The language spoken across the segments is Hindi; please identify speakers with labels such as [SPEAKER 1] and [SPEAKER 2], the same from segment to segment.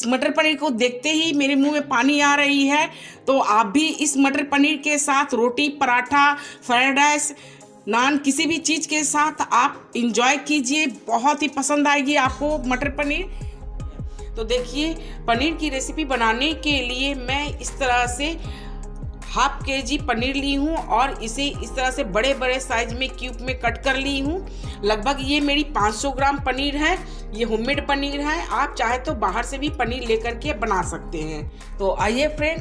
[SPEAKER 1] इस मटर पनीर को देखते ही मेरे मुंह में पानी आ रही है। तो आप भी इस मटर पनीर के साथ रोटी, पराठा, फ्राइड राइस, नान, किसी भी चीज़ के साथ आप इंजॉय कीजिए। बहुत ही पसंद आएगी आपको मटर पनीर। तो देखिए, पनीर की रेसिपी बनाने के लिए मैं इस तरह से हाफ केजी पनीर ली हूँ और इसे इस तरह से बड़े बड़े साइज में क्यूब में कट कर ली हूँ। लगभग ये मेरी 500 ग्राम पनीर है। ये होममेड पनीर है, आप चाहे तो बाहर से भी पनीर लेकर के बना सकते हैं। तो आइए फ्रेंड,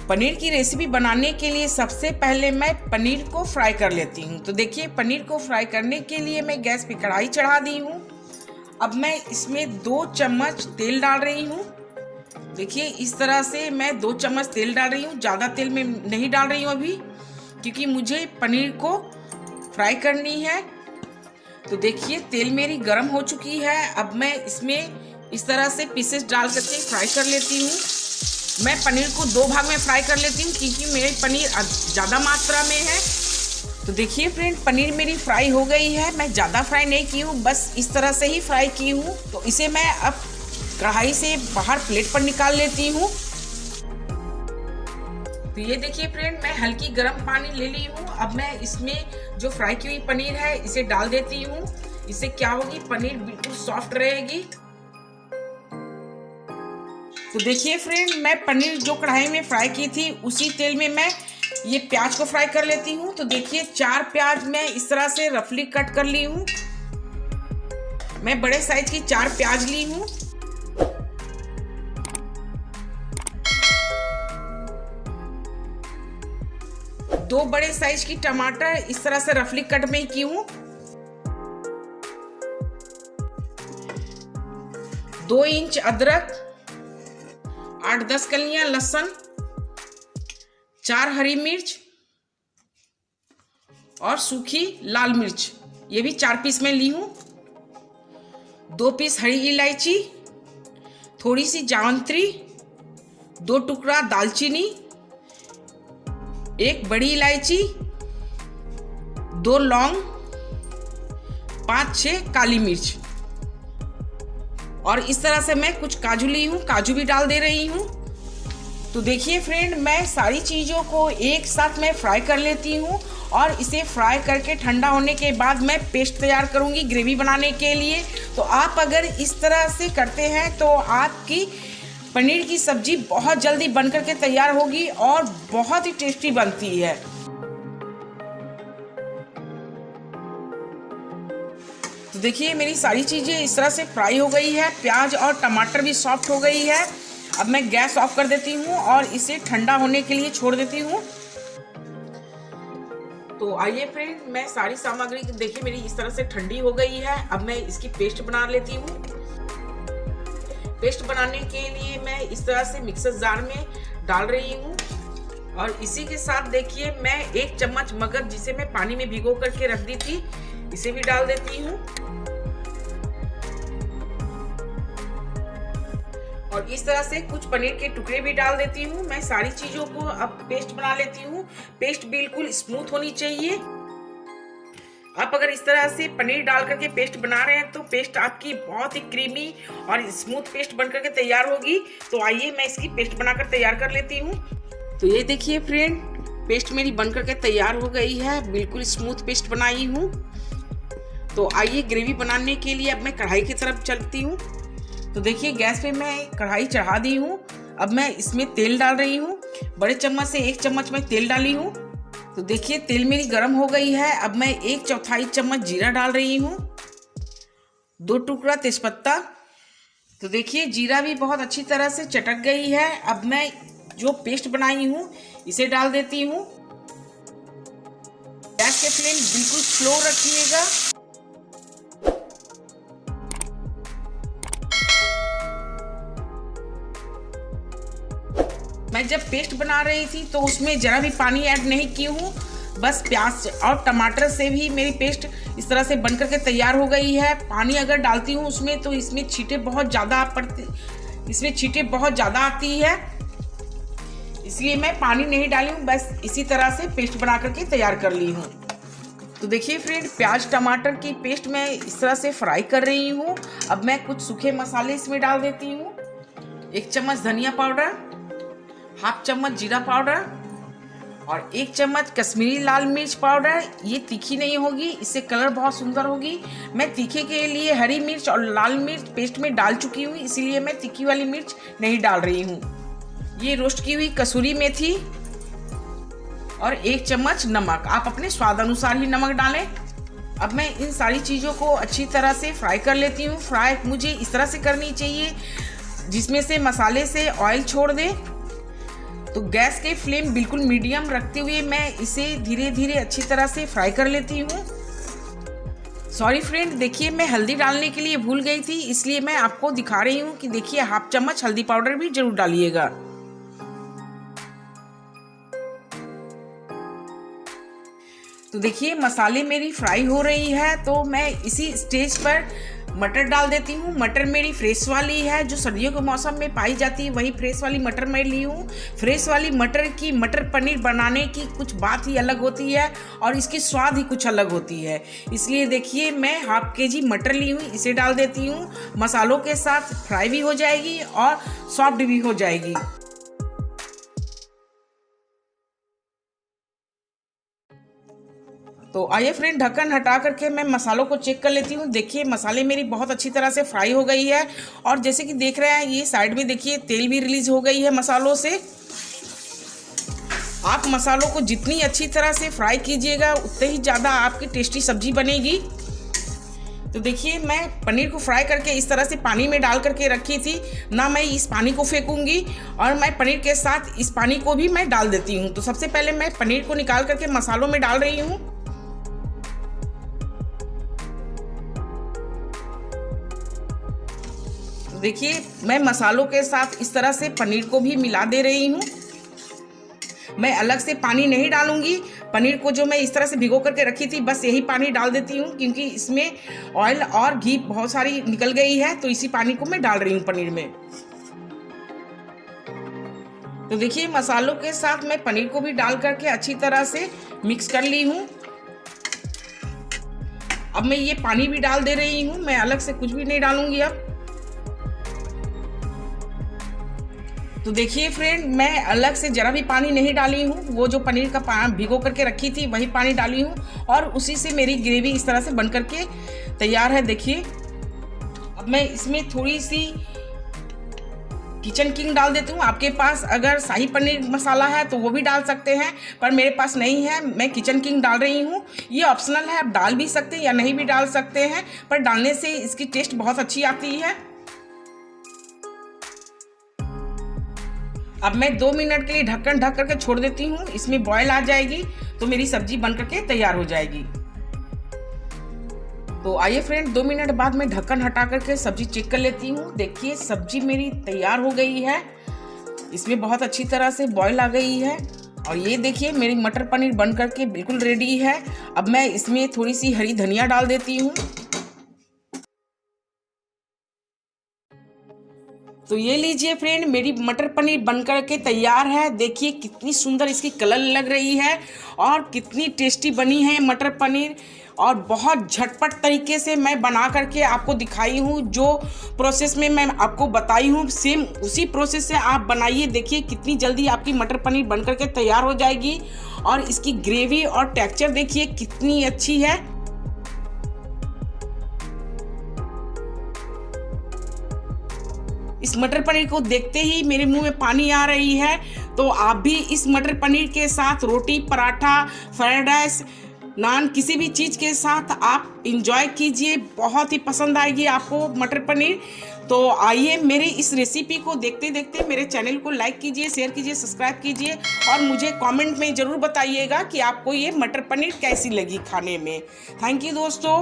[SPEAKER 1] पनीर की रेसिपी बनाने के लिए सबसे पहले मैं पनीर को फ्राई कर लेती हूँ। तो देखिए, पनीर को फ्राई करने के लिए मैं गैस पे कढ़ाई चढ़ा दी हूँ। अब मैं इसमें 2 चम्मच तेल डाल रही हूँ। देखिए, इस तरह से मैं 2 चम्मच तेल डाल रही हूँ। ज़्यादा तेल में नहीं डाल रही हूँ अभी, क्योंकि मुझे पनीर को फ्राई करनी है। तो देखिए, तेल मेरी गर्म हो चुकी है। अब मैं इसमें इस तरह से पीसेस डाल करके फ्राई कर लेती हूँ। मैं पनीर को 2 भाग में फ्राई कर लेती हूँ, क्योंकि मेरी पनीर ज़्यादा मात्रा में है। तो देखिए फ्रेंड, पनीर मेरी फ्राई हो गई है। मैं ज़्यादा फ्राई नहीं की हूँ, बस इस तरह से ही फ्राई की हूँ। तो इसे मैं अब कढ़ाई से बाहर प्लेट पर निकाल लेती हूँ। तो ये देखिए फ्रेंड, मैं हल्की गर्म पानी ले ली हूँ। अब मैं इसमें जो फ्राई की हुई पनीर है इसे डाल देती हूँ। इससे क्या होगी, पनीर बिल्कुल सॉफ्ट रहेगी। तो देखिए फ्रेंड, मैं पनीर जो कढ़ाई में फ्राई की थी उसी तेल में मैं ये प्याज को फ्राई कर लेती हूँ। तो देखिए, 4 प्याज मैं इस तरह से रफली कट कर ली हूँ। मैं बड़े साइज की 4 प्याज ली हूँ। दो बड़े साइज की टमाटर इस तरह से रफली कट में की हूँ। 2 इंच अदरक, 8-10 कलियां लहसुन, 4 हरी मिर्च और सूखी लाल मिर्च, ये भी 4 पीस में ली हूँ। 2 पीस हरी इलायची, थोड़ी सी जावित्री, 2 टुकड़ा दालचीनी, 1 बड़ी इलायची, 2 लौंग, 5-6 काली मिर्च और इस तरह से मैं कुछ काजू ली हूँ, काजू भी डाल दे रही हूँ। तो देखिए फ्रेंड, मैं सारी चीज़ों को एक साथ में फ्राई कर लेती हूँ और इसे फ्राई करके ठंडा होने के बाद मैं पेस्ट तैयार करूँगी ग्रेवी बनाने के लिए। तो आप अगर इस तरह से करते हैं तो आपकी पनीर की सब्जी बहुत जल्दी बनकर के तैयार होगी और बहुत ही टेस्टी बनती है। तो देखिए, मेरी सारी चीज़ें इस तरह से फ्राई हो गई है। प्याज और टमाटर भी सॉफ्ट हो गई है। अब मैं गैस ऑफ कर देती हूँ और इसे ठंडा होने के लिए छोड़ देती हूँ। तो आइए फ्रेंड, मैं सारी सामग्री देखिए मेरी इस तरह से ठंडी हो गई है। अब मैं इसकी पेस्ट बना लेती हूँ। पेस्ट बनाने के लिए मैं इस तरह से मिक्सर जार में डाल रही हूँ और इसी के साथ देखिए, मैं 1 चम्मच मगज, जिसे मैं पानी में भिगो करके रख दी थी, इसे भी डाल देती हूँ और इस तरह से कुछ पनीर के टुकड़े भी डाल देती हूँ। मैं सारी चीजों को अब पेस्ट बना लेती हूँ। पेस्ट बिल्कुल स्मूथ होनी चाहिए। आप अगर इस तरह से पनीर डाल करके पेस्ट बना रहे हैं तो पेस्ट आपकी बहुत ही क्रीमी और स्मूथ पेस्ट बनकर के तैयार होगी। तो आइए, मैं इसकी पेस्ट बनाकर तैयार कर लेती हूँ। तो ये देखिए फ्रेंड, पेस्ट मेरी बनकर के तैयार हो गई है। बिल्कुल स्मूथ पेस्ट बनाई हूँ। तो आइए, ग्रेवी बनाने के लिए अब मैं कढ़ाई की तरफ चलती हूँ। तो देखिए, गैस पे मैं कढ़ाई चढ़ा दी हूँ। अब मैं इसमें तेल डाल रही हूँ। बड़े चम्मच से 1 चम्मच मैं तेल डाली हूँ। तो देखिए, तेल मेरी गर्म हो गई है। अब मैं 1/4 चम्मच जीरा डाल रही हूँ, 2 टुकड़ा तेजपत्ता। तो देखिए, जीरा भी बहुत अच्छी तरह से चटक गई है। अब मैं जो पेस्ट बनाई हूँ इसे डाल देती हूँ। गैस के फ्लेम बिल्कुल स्लो रखिएगा। मैं जब पेस्ट बना रही थी तो उसमें जरा भी पानी ऐड नहीं की हूँ। बस प्याज और टमाटर से भी मेरी पेस्ट इस तरह से बनकर के तैयार हो गई है। पानी अगर डालती हूँ उसमें तो इसमें छींटे बहुत ज़्यादा आती है, इसलिए मैं पानी नहीं डाली हूँ। बस इसी तरह से पेस्ट बना करके तैयार कर ली हूँ। तो देखिए फ्रेंड, प्याज टमाटर की पेस्ट मैं इस तरह से फ्राई कर रही हूँ। अब मैं कुछ सूखे मसाले इसमें डाल देती हूँ। 1 चम्मच धनिया पाउडर, हाफ चम्मच जीरा पाउडर और 1 चम्मच कश्मीरी लाल मिर्च पाउडर। ये तीखी नहीं होगी, इससे कलर बहुत सुंदर होगी। मैं तीखे के लिए हरी मिर्च और लाल मिर्च पेस्ट में डाल चुकी हूँ, इसीलिए मैं तीखी वाली मिर्च नहीं डाल रही हूँ। ये रोस्ट की हुई कसूरी मेथी और 1 चम्मच नमक। आप अपने स्वाद अनुसार ही नमक डालें। अब मैं इन सारी चीज़ों को अच्छी तरह से फ्राई कर लेती हूँ। फ्राई मुझे इस तरह से करनी चाहिए जिसमें से मसाले से ऑयल छोड़ दे। तो गैस के फ्लेम बिल्कुल मीडियम रखते हुए मैं इसे धीरे धीरे अच्छी तरह से फ्राई कर लेती हूँ। सॉरी फ्रेंड, देखिए मैं हल्दी डालने के लिए भूल गई थी, इसलिए मैं आपको दिखा रही हूँ कि देखिए हाफ चम्मच हल्दी पाउडर भी जरूर डालिएगा। तो देखिए मसाले मेरी फ्राई हो रही है, तो मैं इसी स्टेज पर मटर डाल देती हूँ। मटर मेरी फ्रेश वाली है, जो सर्दियों के मौसम में पाई जाती है वही फ्रेश वाली मटर मैं ली हूँ। फ्रेश वाली मटर की मटर पनीर बनाने की कुछ बात ही अलग होती है और इसकी स्वाद ही कुछ अलग होती है। इसलिए देखिए मैं हाफ केजी मटर ली हूँ, इसे डाल देती हूँ। मसालों के साथ फ्राई भी हो जाएगी और सॉफ्ट भी हो जाएगी। तो आइए फ्रेंड, ढक्कन हटा करके मैं मसालों को चेक कर लेती हूँ। देखिए मसाले मेरी बहुत अच्छी तरह से फ्राई हो गई है और जैसे कि देख रहे हैं ये साइड में देखिए तेल भी रिलीज हो गई है मसालों से। आप मसालों को जितनी अच्छी तरह से फ्राई कीजिएगा उतनी ही ज़्यादा आपकी टेस्टी सब्जी बनेगी। तो देखिए मैं पनीर को फ्राई करके इस तरह से पानी में डाल करके रखी थी ना, मैं इस पानी को फेंकूंगी और मैं पनीर के साथ इस पानी को भी मैं डाल देती हूँ। तो सबसे पहले मैं पनीर को निकाल करके मसालों में डाल रही हूँ। देखिए मैं मसालों के साथ इस तरह से पनीर को भी मिला दे रही हूँ। मैं अलग से पानी नहीं डालूंगी। पनीर को जो मैं इस तरह से भिगो करके रखी थी बस यही पानी डाल देती हूँ, क्योंकि इसमें ऑयल और घी बहुत सारी निकल गई है, तो इसी पानी को मैं डाल रही हूँ पनीर में। तो देखिए मसालों के साथ मैं पनीर को भी डाल करके अच्छी तरह से मिक्स कर ली हूँ। अब मैं ये पानी भी डाल दे रही हूँ, मैं अलग से कुछ भी नहीं डालूंगी अब। तो देखिए फ्रेंड मैं अलग से जरा भी पानी नहीं डाली हूँ, वो जो पनीर का भिगो करके रखी थी वही पानी डाली हूँ और उसी से मेरी ग्रेवी इस तरह से बन करके तैयार है। देखिए अब मैं इसमें थोड़ी सी किचन किंग डाल देती हूँ। आपके पास अगर शाही पनीर मसाला है तो वो भी डाल सकते हैं, पर मेरे पास नहीं है, मैं किचन किंग डाल रही हूँ। ये ऑप्शनल है, आप डाल भी सकते हैं या नहीं भी डाल सकते हैं, पर डालने से इसकी टेस्ट बहुत अच्छी आती है। अब मैं 2 मिनट के लिए ढक्कन ढक करके छोड़ देती हूँ, इसमें बॉयल आ जाएगी तो मेरी सब्जी बन करके तैयार हो जाएगी। तो आइए फ्रेंड 2 मिनट बाद मैं ढक्कन हटा करके सब्जी चेक कर लेती हूँ। देखिए सब्जी मेरी तैयार हो गई है, इसमें बहुत अच्छी तरह से बॉयल आ गई है और ये देखिए मेरी मटर पनीर बन करके बिल्कुल रेडी है। अब मैं इसमें थोड़ी सी हरी धनिया डाल देती हूँ। तो ये लीजिए फ्रेंड मेरी मटर पनीर बनकर के तैयार है। देखिए कितनी सुंदर इसकी कलर लग रही है और कितनी टेस्टी बनी है मटर पनीर, और बहुत झटपट तरीके से मैं बना करके आपको दिखाई हूँ। जो प्रोसेस में मैं आपको बताई हूँ सेम उसी प्रोसेस से आप बनाइए। देखिए कितनी जल्दी आपकी मटर पनीर बनकर के तैयार हो जाएगी और इसकी ग्रेवी और टेक्सचर देखिए कितनी अच्छी है। इस मटर पनीर को देखते ही मेरे मुंह में पानी आ रही है। तो आप भी इस मटर पनीर के साथ रोटी, पराठा, फ्राइड राइस, नान किसी भी चीज़ के साथ आप इंजॉय कीजिए, बहुत ही पसंद आएगी आपको मटर पनीर। तो आइए मेरे इस रेसिपी को देखते देखते मेरे चैनल को लाइक कीजिए, शेयर कीजिए, सब्सक्राइब कीजिए और मुझे कमेंट में ज़रूर बताइएगा कि आपको ये मटर पनीर कैसी लगी खाने में। थैंक यू दोस्तों।